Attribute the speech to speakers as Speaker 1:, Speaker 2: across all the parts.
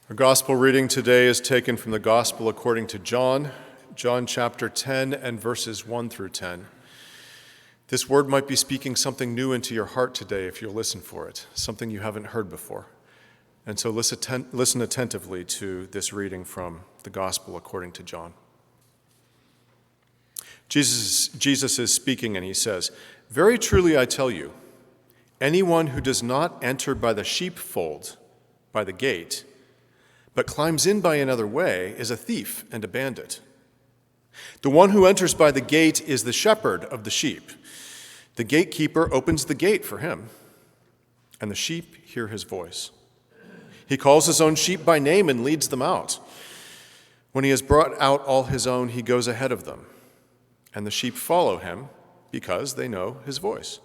Speaker 1: Our gospel reading today is taken from the Gospel according to John chapter 10 and verses 1 through 10. This word might be speaking something new into your heart today if you'll listen for it, something you haven't heard before. And so listen attentively to this reading from the Gospel according to John. Jesus is speaking and he says, "Very truly I tell you, anyone who does not enter by the sheepfold, by the gate, but climbs in by another way is a thief and a bandit. The one who enters by the gate is the shepherd of the sheep. The gatekeeper opens the gate for him, and the sheep hear his voice. He calls his own sheep by name and leads them out. When he has brought out all his own, he goes ahead of them, and the sheep follow him because they know his voice.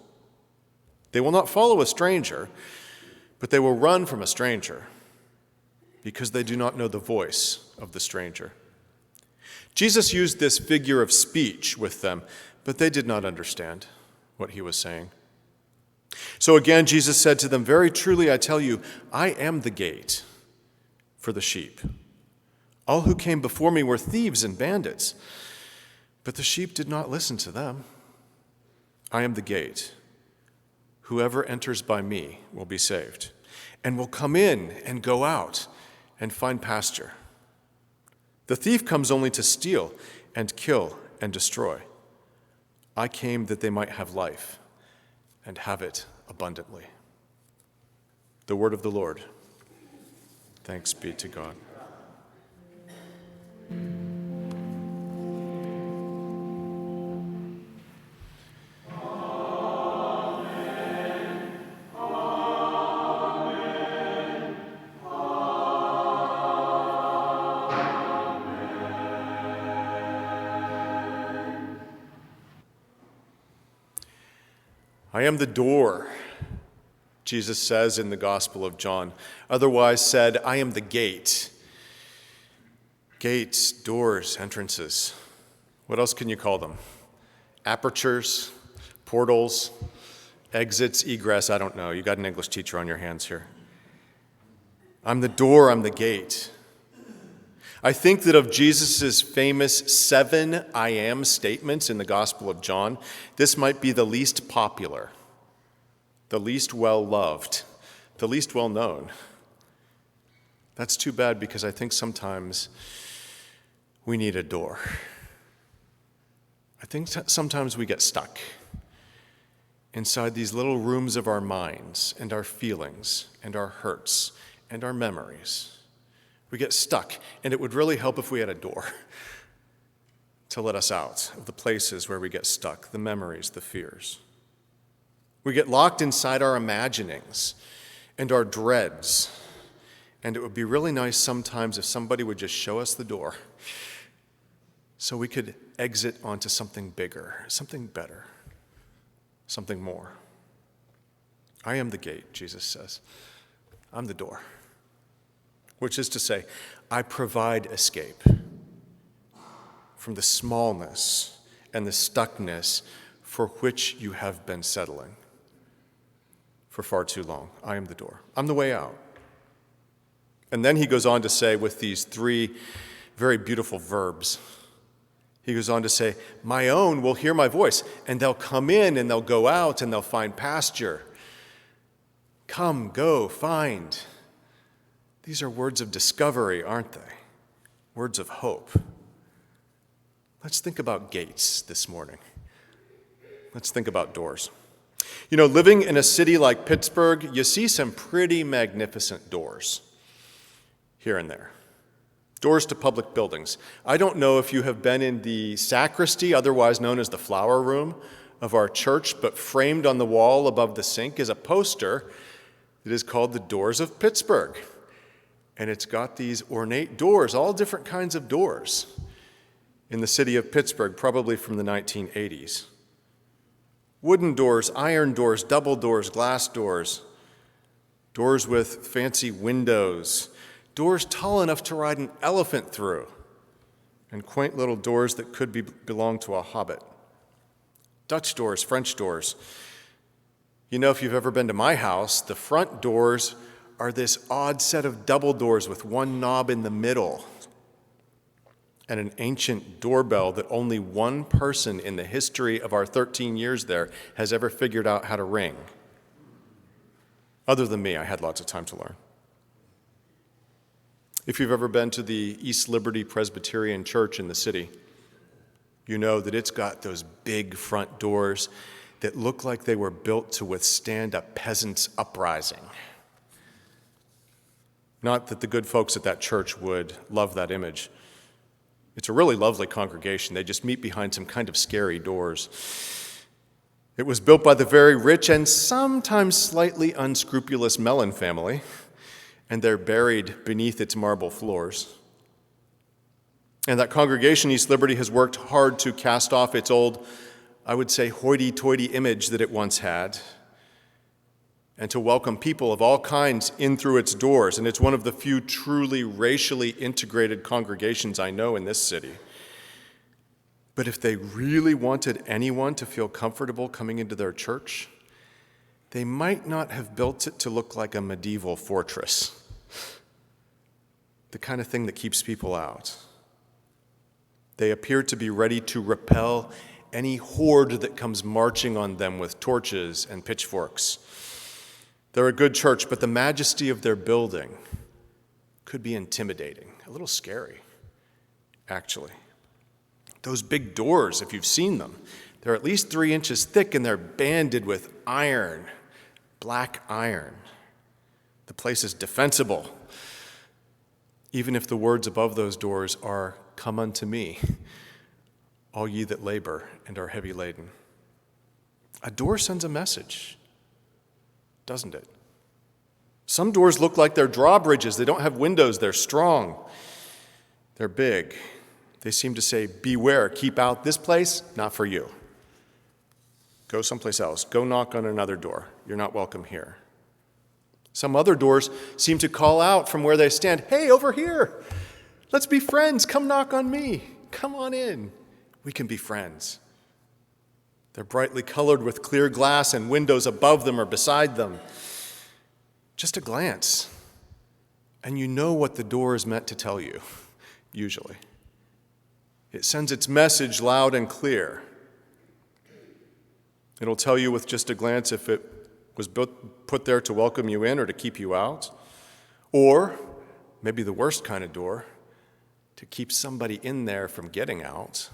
Speaker 1: They will not follow a stranger, but they will run from a stranger, because they do not know the voice of the stranger." Jesus used this figure of speech with them, but they did not understand what he was saying. So again, Jesus said to them, "Very truly I tell you, I am the gate for the sheep. All who came before me were thieves and bandits, but the sheep did not listen to them. I am the gate. Whoever enters by me will be saved, and will come in and go out and find pasture. The thief comes only to steal and kill and destroy. I came that they might have life and have it abundantly." The word of the Lord. Thanks be to God. I am the door, Jesus says in the Gospel of John. Otherwise said, I am the gate. Gates, doors, entrances. What else can you call them? Apertures, portals, exits, egress, I don't know. You got an English teacher on your hands here. I'm the door, I'm the gate. I think that of Jesus' famous 7 I am statements in the Gospel of John, this might be the least popular, the least well-loved, the least well-known. That's too bad because I think sometimes we need a door. I think sometimes we get stuck inside these little rooms of our minds and our feelings and our hurts and our memories. We get stuck, and it would really help if we had a door to let us out of the places where we get stuck, the memories, the fears. We get locked inside our imaginings and our dreads, and it would be really nice sometimes if somebody would just show us the door so we could exit onto something bigger, something better, something more. I am the gate, Jesus says. I'm the door. Which is to say, I provide escape from the smallness and the stuckness for which you have been settling for far too long. I am the door. I'm the way out. And then he goes on to say with these 3 very beautiful verbs, he goes on to say, my own will hear my voice, and they'll come in and they'll go out and they'll find pasture. Come, go, find. These are words of discovery, aren't they? Words of hope. Let's think about gates this morning. Let's think about doors. You know, living in a city like Pittsburgh, you see some pretty magnificent doors here and there. Doors to public buildings. I don't know if you have been in the sacristy, otherwise known as the flower room of our church, but framed on the wall above the sink is a poster that is called the Doors of Pittsburgh. And it's got these ornate doors, all different kinds of doors in the city of Pittsburgh, probably from the 1980s. Wooden doors, iron doors, double doors, glass doors, doors with fancy windows, doors tall enough to ride an elephant through, and quaint little doors that could belong to a hobbit. Dutch doors, French doors. You know, if you've ever been to my house, the front doors are this odd set of double doors with one knob in the middle and an ancient doorbell that only one person in the history of our 13 years there has ever figured out how to ring. Other than me, I had lots of time to learn. If you've ever been to the East Liberty Presbyterian Church in the city, you know that it's got those big front doors that look like they were built to withstand a peasant's uprising. Not that the good folks at that church would love that image. It's a really lovely congregation. They just meet behind some kind of scary doors. It was built by the very rich and sometimes slightly unscrupulous Mellon family, and they're buried beneath its marble floors. And that congregation, East Liberty, has worked hard to cast off its old, I would say, hoity-toity image that it once had, and to welcome people of all kinds in through its doors. And it's one of the few truly racially integrated congregations I know in this city. But if they really wanted anyone to feel comfortable coming into their church, they might not have built it to look like a medieval fortress, the kind of thing that keeps people out. They appear to be ready to repel any horde that comes marching on them with torches and pitchforks. They're a good church, but the majesty of their building could be intimidating, a little scary, actually. Those big doors, if you've seen them, they're at least 3 inches thick and they're banded with iron, black iron. The place is defensible, even if the words above those doors are, "Come unto me, all ye that labor and are heavy laden." A door sends a message, doesn't it? Some doors look like they're drawbridges. They don't have windows. They're strong. They're big. They seem to say, beware, keep out. This place, not for you. Go someplace else. Go knock on another door. You're not welcome here. Some other doors seem to call out from where they stand, hey, over here. Let's be friends. Come knock on me. Come on in. We can be friends. They're brightly colored with clear glass and windows above them or beside them. Just a glance, and you know what the door is meant to tell you, usually. It sends its message loud and clear. It'll tell you with just a glance if it was put there to welcome you in or to keep you out, or maybe the worst kind of door, to keep somebody in there from getting out.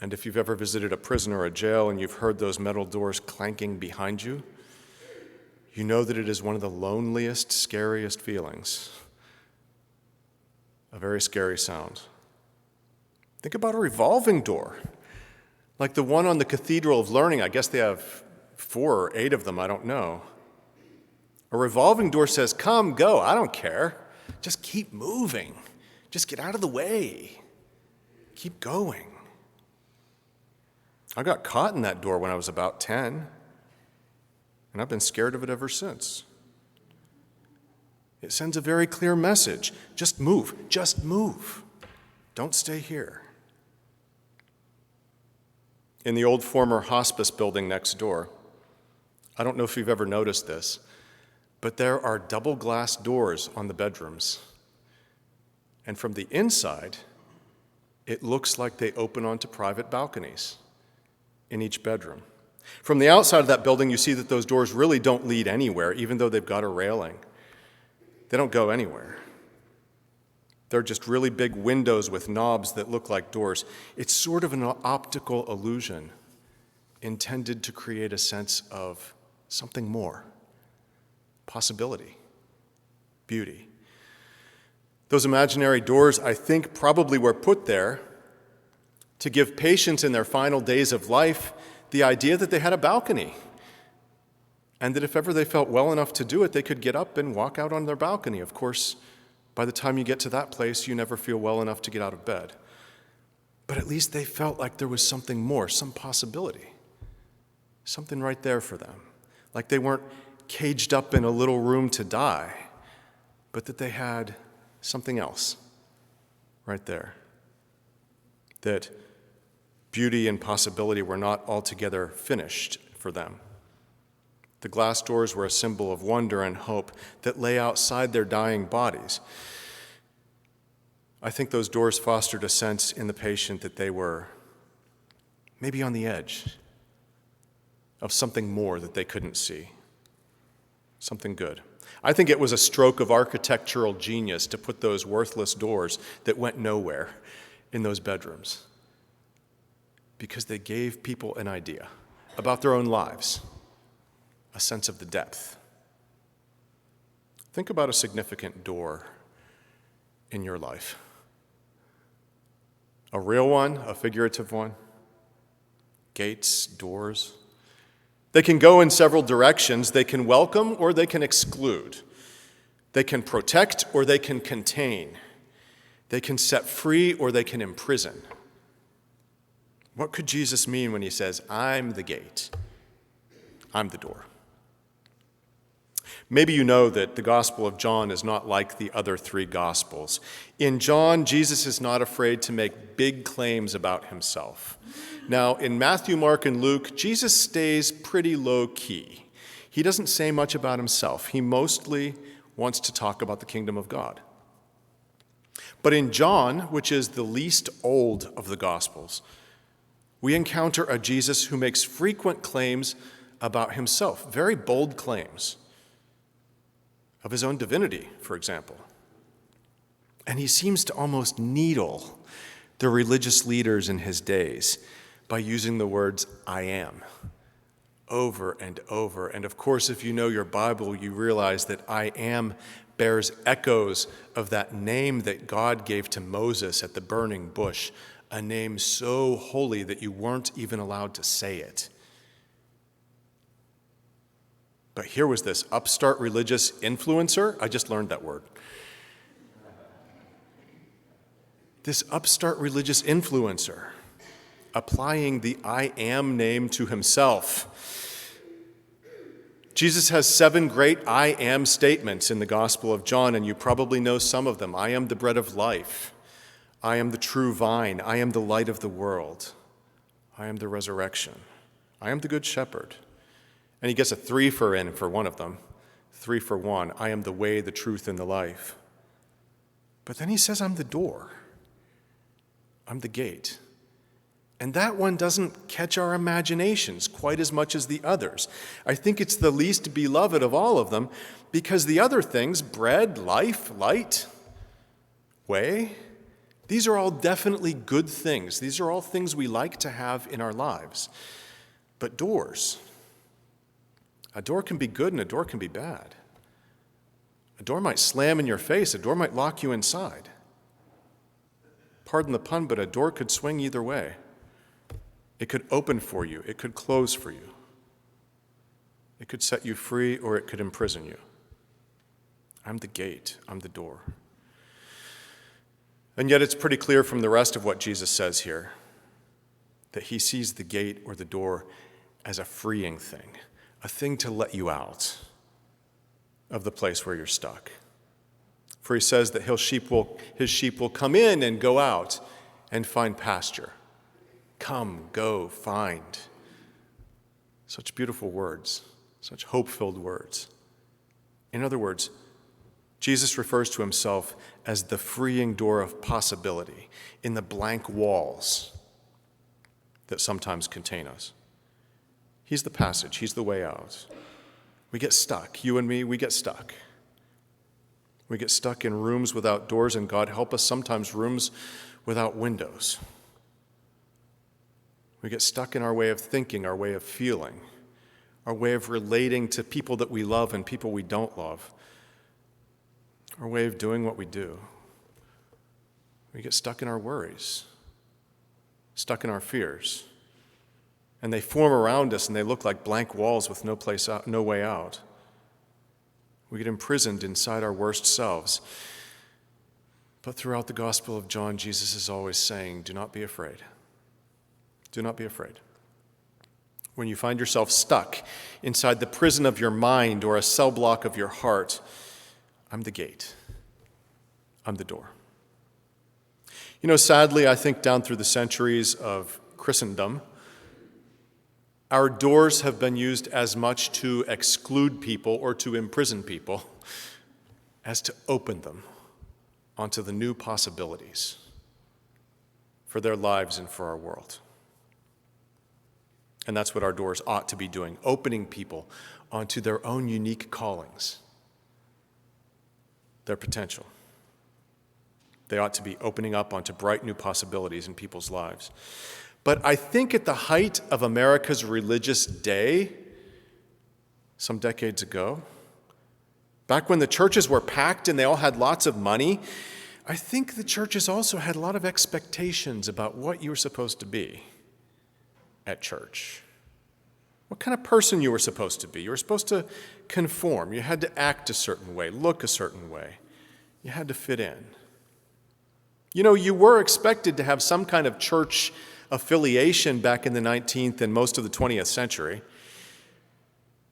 Speaker 1: And if you've ever visited a prison or a jail and you've heard those metal doors clanking behind you, you know that it is one of the loneliest, scariest feelings. A very scary sound. Think about a revolving door, like the one on the Cathedral of Learning. I guess they have 4 or 8 of them, I don't know. A revolving door says, come, go, I don't care. Just keep moving. Just get out of the way. Keep going. I got caught in that door when I was about 10, and I've been scared of it ever since. It sends a very clear message. Just move. Just move. Don't stay here. In the old former hospice building next door, I don't know if you've ever noticed this, but there are double glass doors on the bedrooms. And from the inside, it looks like they open onto private balconies in each bedroom. From the outside of that building, you see that those doors really don't lead anywhere, even though they've got a railing. They don't go anywhere. They're just really big windows with knobs that look like doors. It's sort of an optical illusion intended to create a sense of something more, possibility, beauty. Those imaginary doors, I think, probably were put there to give patients in their final days of life the idea that they had a balcony, and that if ever they felt well enough to do it, they could get up and walk out on their balcony. Of course, by the time you get to that place, you never feel well enough to get out of bed. But at least they felt like there was something more, some possibility, something right there for them. Like they weren't caged up in a little room to die, but that they had something else right there. That beauty and possibility were not altogether finished for them. The glass doors were a symbol of wonder and hope that lay outside their dying bodies. I think those doors fostered a sense in the patient that they were maybe on the edge of something more that they couldn't see, something good. I think it was a stroke of architectural genius to put those worthless doors that went nowhere in those bedrooms, because they gave people an idea about their own lives, a sense of the depth. Think about a significant door in your life. A real one, a figurative one. Gates, doors. They can go in several directions. They can welcome or they can exclude. They can protect or they can contain. They can set free or they can imprison. What could Jesus mean when he says, I'm the gate, I'm the door? Maybe you know that the Gospel of John is not like the other three Gospels. In John, Jesus is not afraid to make big claims about himself. Now, in Matthew, Mark, and Luke, Jesus stays pretty low-key. He doesn't say much about himself. He mostly wants to talk about the kingdom of God. But in John, which is the least old of the Gospels, we encounter a Jesus who makes frequent claims about himself, very bold claims of his own divinity, for example. And he seems to almost needle the religious leaders in his days by using the words, I am, over and over. And of course, if you know your Bible, you realize that I am bears echoes of that name that God gave to Moses at the burning bush, a name so holy that you weren't even allowed to say it. But here was this upstart religious influencer. I just learned that word. This upstart religious influencer applying the I am name to himself. Jesus has 7 great I am statements in the Gospel of John, and you probably know some of them. I am the bread of life. I am the true vine. I am the light of the world. I am the resurrection. I am the good shepherd. And he gets a 3 for one of them. 3 for 1. I am the way, the truth, and the life. But then he says, I'm the door. I'm the gate. And that one doesn't catch our imaginations quite as much as the others. I think it's the least beloved of all of them because the other things, bread, life, light, way, these are all definitely good things. These are all things we like to have in our lives. But doors, a door can be good and a door can be bad. A door might slam in your face. A door might lock you inside. Pardon the pun, but a door could swing either way. It could open for you. It could close for you. It could set you free or it could imprison you. I'm the gate. I'm the door. And yet it's pretty clear from the rest of what Jesus says here that he sees the gate or the door as a freeing thing, a thing to let you out of the place where you're stuck. For he says that his sheep will come in and go out and find pasture. Come, go, find. Such beautiful words, such hope-filled words. In other words, Jesus refers to himself as the freeing door of possibility in the blank walls that sometimes contain us. He's the passage. He's the way out. We get stuck. You and me, we get stuck. We get stuck in rooms without doors, and God help us, sometimes rooms without windows. We get stuck in our way of thinking, our way of feeling, our way of relating to people that we love and people we don't love, our way of doing what we do. We get stuck in our worries, stuck in our fears. And they form around us and they look like blank walls with no place out, no way out. We get imprisoned inside our worst selves. But throughout the Gospel of John, Jesus is always saying, do not be afraid. Do not be afraid. When you find yourself stuck inside the prison of your mind or a cell block of your heart, I'm the gate. I'm the door. You know, sadly, I think down through the centuries of Christendom, Our doors have been used as much to exclude people or to imprison people as to open them onto the new possibilities for their lives and for our world. And that's what our doors ought to be doing, opening people onto their own unique callings, their potential. They ought to be opening up onto bright new possibilities in people's lives. But I think at the height of America's religious day, some decades ago, back when the churches were packed and they all had lots of money, I think the churches also had a lot of expectations about what you were supposed to be at church. What kind of person you were supposed to be. You were supposed to conform. You had to act a certain way, look a certain way. You had to fit in. You know, you were expected to have some kind of church affiliation back in the 19th and most of the 20th century.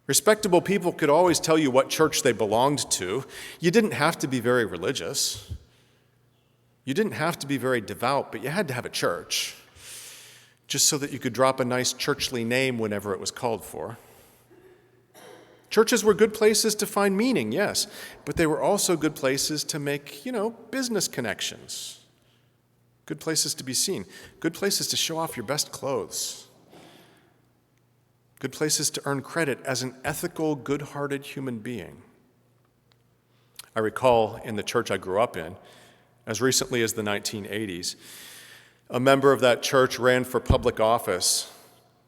Speaker 1: Respectable people could always tell you what church they belonged to. You didn't have to be very religious. You didn't have to be very devout, but you had to have a church, just so that you could drop a nice churchly name whenever it was called for. Churches were good places to find meaning, yes, but they were also good places to make, business connections. Good places to be seen. Good places to show off your best clothes. Good places to earn credit as an ethical, good-hearted human being. I recall in the church I grew up in, as recently as the 1980s, a member of that church ran for public office,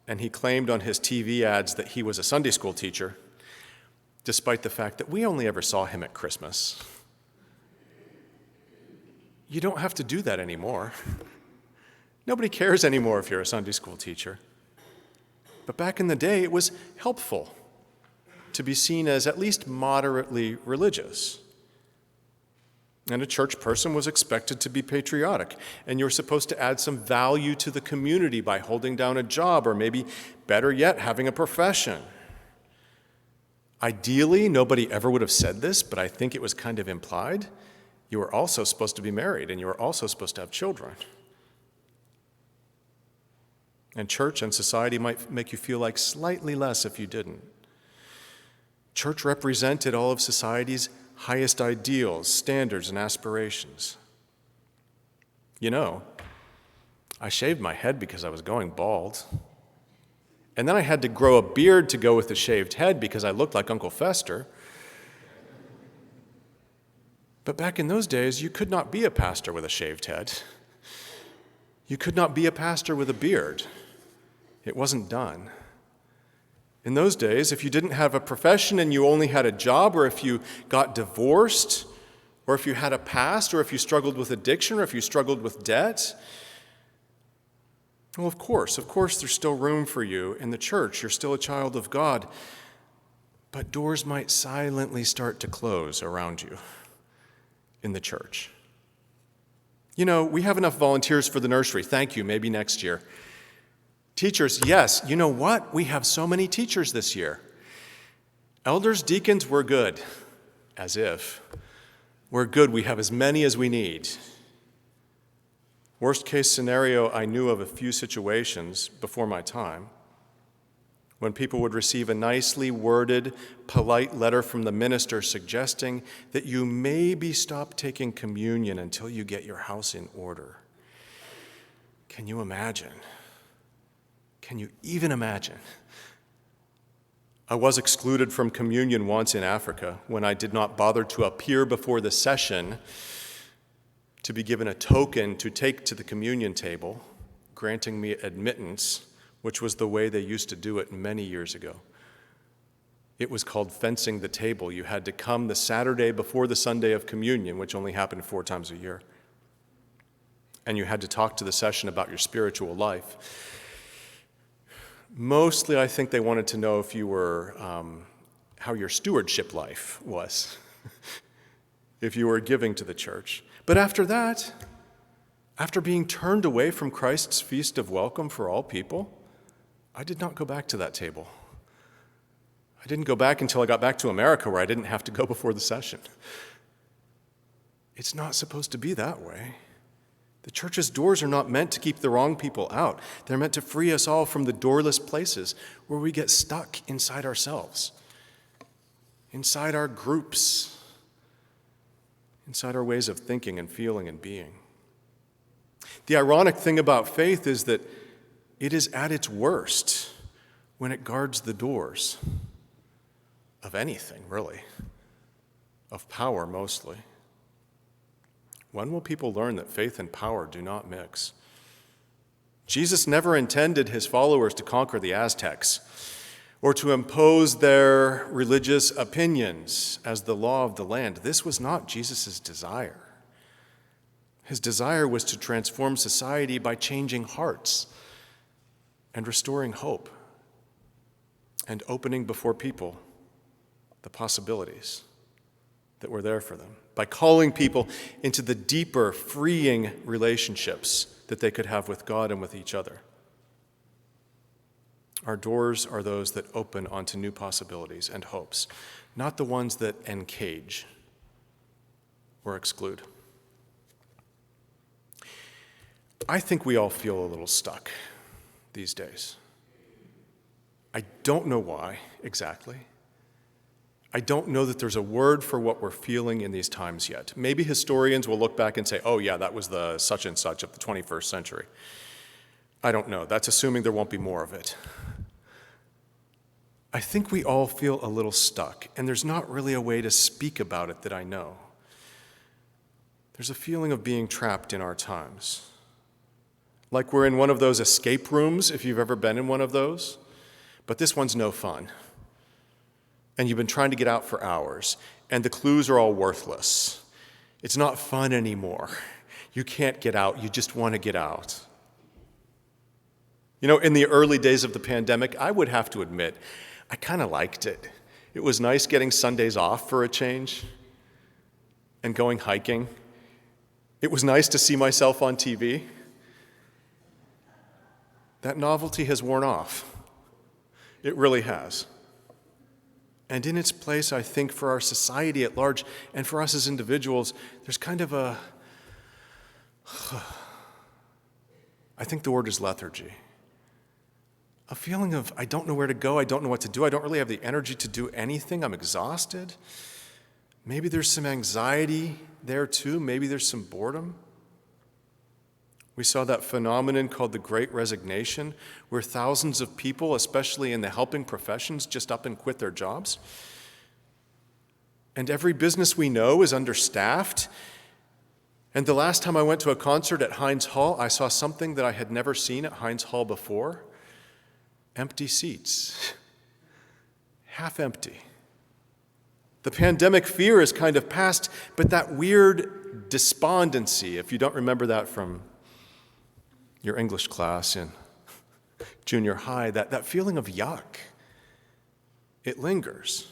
Speaker 1: and he claimed on his TV ads that he was a Sunday school teacher, despite the fact that we only ever saw him at Christmas. You don't have to do that anymore. Nobody cares anymore if you're a Sunday school teacher. But back in the day, it was helpful to be seen as at least moderately religious. And a church person was expected to be patriotic, and you were supposed to add some value to the community by holding down a job, or maybe, better yet, having a profession. Ideally, nobody ever would have said this, but I think it was kind of implied. You were also supposed to be married, and you were also supposed to have children. And church and society might make you feel like slightly less if you didn't. Church represented all of society's highest ideals, standards, and aspirations. I shaved my head because I was going bald. And then I had to grow a beard to go with the shaved head because I looked like Uncle Fester. But back in those days, you could not be a pastor with a shaved head. You could not be a pastor with a beard. It wasn't done. In those days, if you didn't have a profession and you only had a job, or if you got divorced, or if you had a past, or if you struggled with addiction, or if you struggled with debt, well, of course, there's still room for you in the church. You're still a child of God. But doors might silently start to close around you in the church. We have enough volunteers for the nursery. Thank you. Maybe next year. Teachers, yes. You know what? We have so many teachers this year. Elders, deacons, we're good. As if. We're good. We have as many as we need. Worst case scenario, I knew of a few situations before my time when people would receive a nicely worded, polite letter from the minister suggesting that you maybe stop taking communion until you get your house in order. Can you imagine? Can you even imagine? I was excluded from communion once in Africa when I did not bother to appear before the session to be given a token to take to the communion table, granting me admittance, which was the way they used to do it many years ago. It was called fencing the table. You had to come the Saturday before the Sunday of communion, which only happened 4 times a year. And you had to talk to the session about your spiritual life. Mostly, I think they wanted to know if you were, how your stewardship life was, if you were giving to the church. But after that, after being turned away from Christ's feast of welcome for all people, I did not go back to that table. I didn't go back until I got back to America, where I didn't have to go before the session. It's not supposed to be that way. The church's doors are not meant to keep the wrong people out. They're meant to free us all from the doorless places where we get stuck inside ourselves, inside our groups, inside our ways of thinking and feeling and being. The ironic thing about faith is that it is at its worst when it guards the doors of anything, really, of power mostly. When will people learn that faith and power do not mix? Jesus never intended his followers to conquer the Aztecs or to impose their religious opinions as the law of the land. This was not Jesus' desire. His desire was to transform society by changing hearts and restoring hope and opening before people the possibilities that were there for them, by calling people into the deeper, freeing relationships that they could have with God and with each other. Our doors are those that open onto new possibilities and hopes, not the ones that encage or exclude. I think we all feel a little stuck these days. I don't know why exactly. I don't know that there's a word for what we're feeling in these times yet. Maybe historians will look back and say, oh yeah, that was the such and such of the 21st century. I don't know. That's assuming there won't be more of it. I think we all feel a little stuck, and there's not really a way to speak about it that I know. There's a feeling of being trapped in our times. Like we're in one of those escape rooms, if you've ever been in one of those, but this one's no fun. And you've been trying to get out for hours, and the clues are all worthless. It's not fun anymore. You can't get out. You just want to get out. You know, in the early days of the pandemic, I would have to admit, I kind of liked it. It was nice getting Sundays off for a change and going hiking. It was nice to see myself on TV. That novelty has worn off. It really has. And in its place, I think, for our society at large and for us as individuals, there's kind of I think the word is lethargy. A feeling of, I don't know where to go, I don't know what to do, I don't really have the energy to do anything, I'm exhausted. Maybe there's some anxiety there too, maybe there's some boredom. We saw that phenomenon called the Great Resignation, where thousands of people, especially in the helping professions, just up and quit their jobs. And every business we know is understaffed. And the last time I went to a concert at Heinz Hall, I saw something that I had never seen at Heinz Hall before. Empty seats. Half empty. The pandemic fear is kind of past, but that weird despondency, if you don't remember that from your English class in junior high, that feeling of yuck, it lingers.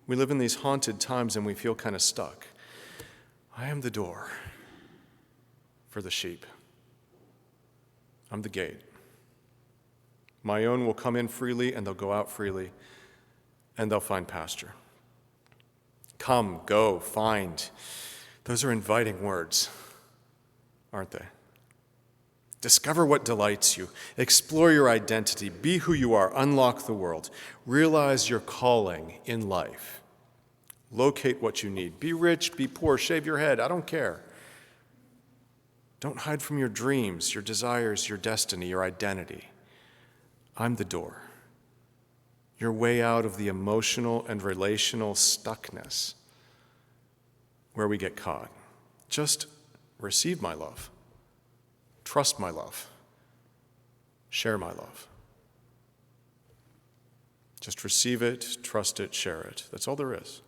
Speaker 1: We live in these haunted times and we feel kind of stuck. I am the door for the sheep. I'm the gate. My own will come in freely and they'll go out freely and they'll find pasture. Come, go, find. Those are inviting words, aren't they? Discover what delights you. Explore your identity. Be who you are. Unlock the world. Realize your calling in life. Locate what you need. Be rich, be poor, shave your head. I don't care. Don't hide from your dreams, your desires, your destiny, your identity. I'm the door. Your way out of the emotional and relational stuckness where we get caught. Just receive my love. Trust my love. Share my love. Just receive it, trust it, share it. That's all there is.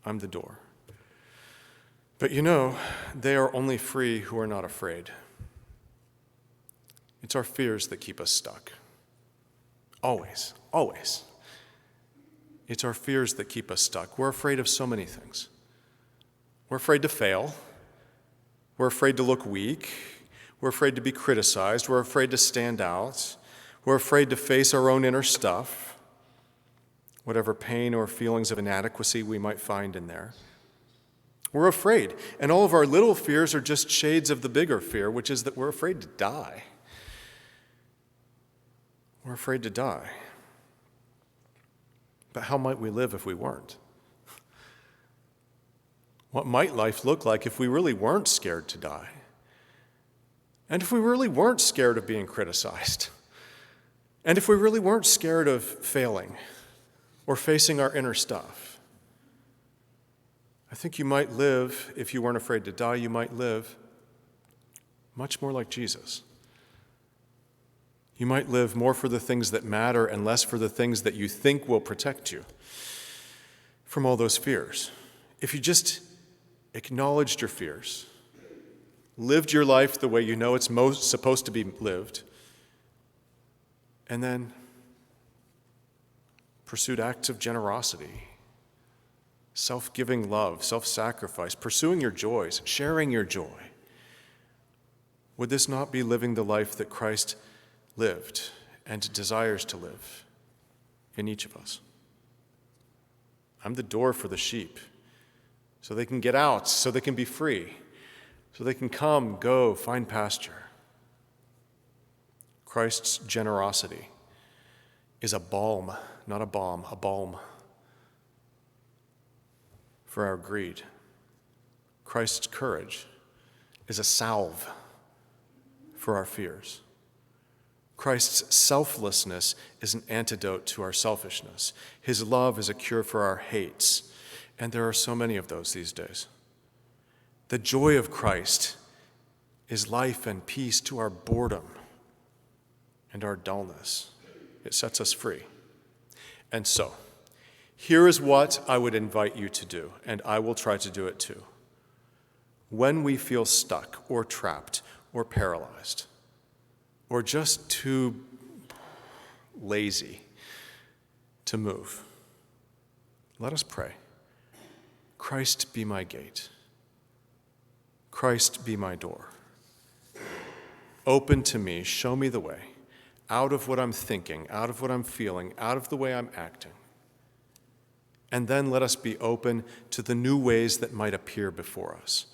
Speaker 1: I'm the door. But you know, they are only free who are not afraid. It's our fears that keep us stuck. Always, always. It's our fears that keep us stuck. We're afraid of so many things. We're afraid to fail. We're afraid to look weak. We're afraid to be criticized. We're afraid to stand out. We're afraid to face our own inner stuff, whatever pain or feelings of inadequacy we might find in there. We're afraid. And all of our little fears are just shades of the bigger fear, which is that we're afraid to die. We're afraid to die. But how might we live if we weren't? What might life look like if we really weren't scared to die? And if we really weren't scared of being criticized? And if we really weren't scared of failing or facing our inner stuff? I think you might live, if you weren't afraid to die, you might live much more like Jesus. You might live more for the things that matter and less for the things that you think will protect you from all those fears. If you just acknowledged your fears, lived your life the way you know it's most supposed to be lived, and then pursued acts of generosity, self-giving love, self-sacrifice, pursuing your joys, sharing your joy, would this not be living the life that Christ lived and desires to live in each of us? I'm the door for the sheep, so they can get out, so they can be free, so they can come, go, find pasture. Christ's generosity is a balm, not a bomb, a balm for our greed. Christ's courage is a salve for our fears. Christ's selflessness is an antidote to our selfishness. His love is a cure for our hates. And there are so many of those these days. The joy of Christ is life and peace to our boredom and our dullness. It sets us free. And so, here is what I would invite you to do, and I will try to do it too. When we feel stuck or trapped or paralyzed, or just too lazy to move, let us pray. Christ be my gate. Christ be my door. Open to me, show me the way, out of what I'm thinking, out of what I'm feeling, out of the way I'm acting. And then let us be open to the new ways that might appear before us.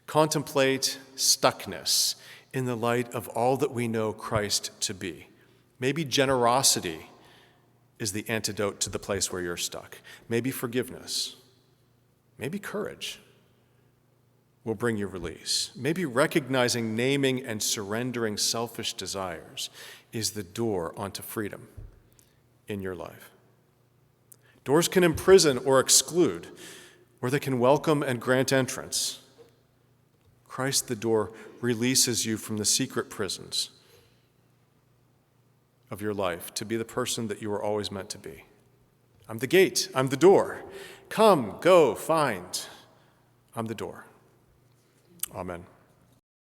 Speaker 1: Contemplate stuckness in the light of all that we know Christ to be. Maybe generosity is the antidote to the place where you're stuck. Maybe forgiveness. Maybe courage will bring you release. Maybe recognizing, naming, and surrendering selfish desires is the door onto freedom in your life. Doors can imprison or exclude, or they can welcome and grant entrance. Christ, the door, releases you from the secret prisons of your life to be the person that you were always meant to be. I'm the gate. I'm the door. Come, go, find. I'm the door. Amen.